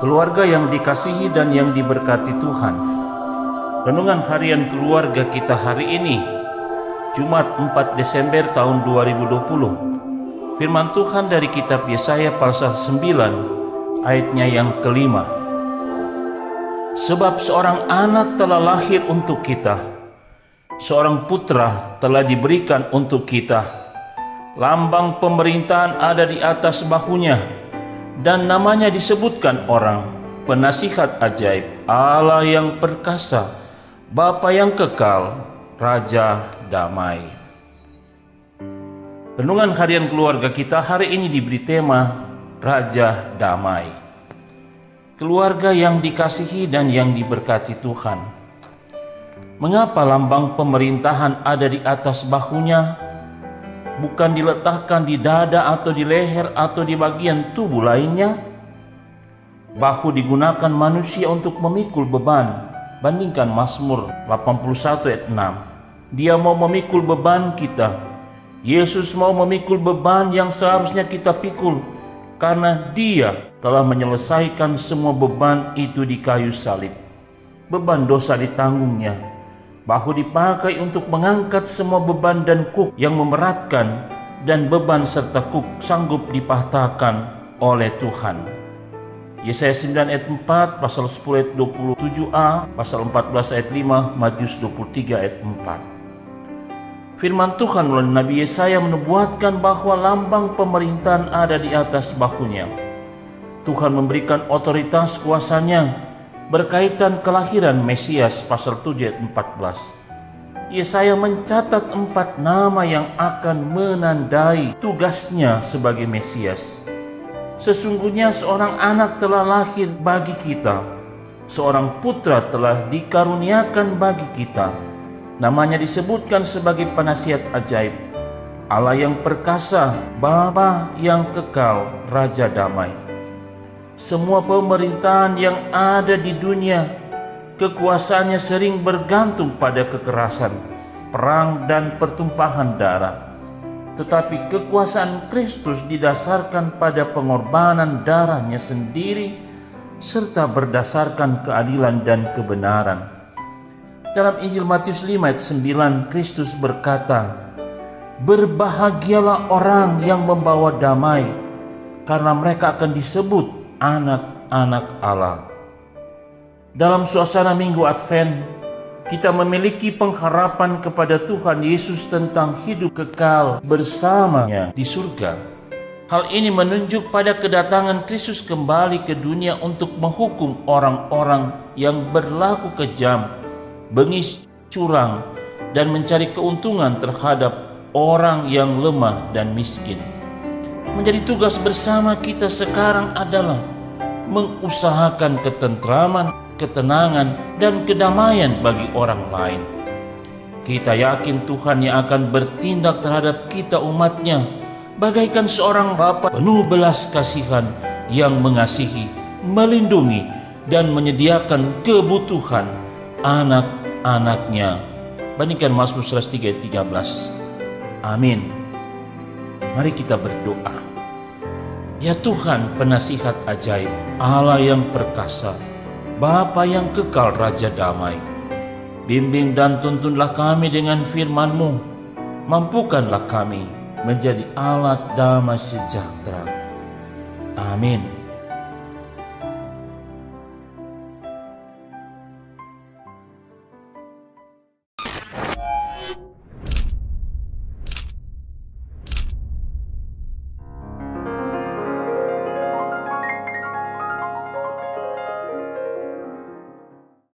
Keluarga yang dikasihi dan yang diberkati Tuhan. Renungan harian keluarga kita hari ini, Jumat 4 Desember tahun 2020. Firman Tuhan dari kitab Yesaya pasal 9 ayatnya yang kelima. Sebab seorang anak telah lahir untuk kita, seorang putra telah diberikan untuk kita. Lambang pemerintahan ada di atas bahunya, dan namanya disebutkan orang, Penasihat Ajaib, Allah yang perkasa, Bapa yang kekal, Raja Damai. Renungan harian keluarga kita hari ini diberi tema Raja Damai. Keluarga yang dikasihi dan yang diberkati Tuhan. Mengapa lambang pemerintahan ada di atas bahunya, bukan diletakkan di dada atau di leher atau di bagian tubuh lainnya? Bahu digunakan manusia untuk memikul beban. Bandingkan Mazmur 81 ayat 6. Dia mau memikul beban kita. Yesus mau memikul beban yang seharusnya kita pikul, karena Dia telah menyelesaikan semua beban itu di kayu salib. Beban dosa ditanggungnya. Bahu dipakai untuk mengangkat semua beban dan kuk yang memeratkan, dan beban serta kuk sanggup dipatahkan oleh Tuhan. Yesaya 9 ayat 4, pasal 10 ayat 27a, pasal 14 ayat 5, Matius 23 ayat 4. Firman Tuhan melalui Nabi Yesaya menubuatkan bahwa lambang pemerintahan ada di atas bahunya. Tuhan memberikan otoritas kuasanya berkaitan kelahiran Mesias pasal 7 ayat 14. Yesaya mencatat 4 nama yang akan menandai tugasnya sebagai Mesias. Sesungguhnya seorang anak telah lahir bagi kita, seorang putra telah dikaruniakan bagi kita. Namanya disebutkan sebagai Penasihat Ajaib, Allah yang perkasa, Bapa yang kekal, Raja Damai. Semua pemerintahan yang ada di dunia, kekuasaannya sering bergantung pada kekerasan, perang, dan pertumpahan darah. Tetapi kekuasaan Kristus didasarkan pada pengorbanan darahnya sendiri, serta berdasarkan keadilan dan kebenaran. Dalam Injil Matius 5 ayat 9, Kristus berkata, "Berbahagialah orang yang membawa damai, karena mereka akan disebut anak-anak Allah." Dalam suasana Minggu Advent, kita memiliki pengharapan kepada Tuhan Yesus tentang hidup kekal bersamanya di surga. Hal ini menunjuk pada kedatangan Kristus kembali ke dunia untuk menghukum orang-orang yang berlaku kejam, bengis, curang, dan mencari keuntungan terhadap orang yang lemah dan miskin. Menjadi tugas bersama kita sekarang adalah mengusahakan ketentraman, ketenangan, dan kedamaian bagi orang lain. Kita yakin Tuhan yang akan bertindak terhadap kita umatnya, bagaikan seorang Bapa penuh belas kasihan yang mengasihi, melindungi, dan menyediakan kebutuhan anak-anaknya. Bandingkan Mazmur 103 ayat 13. Amin. Mari kita berdoa. Ya Tuhan, Penasihat Ajaib, Allah yang perkasa, Bapa yang kekal, Raja Damai, bimbing dan tuntunlah kami dengan firman-Mu. Mampukanlah kami menjadi alat damai sejahtera. Amin.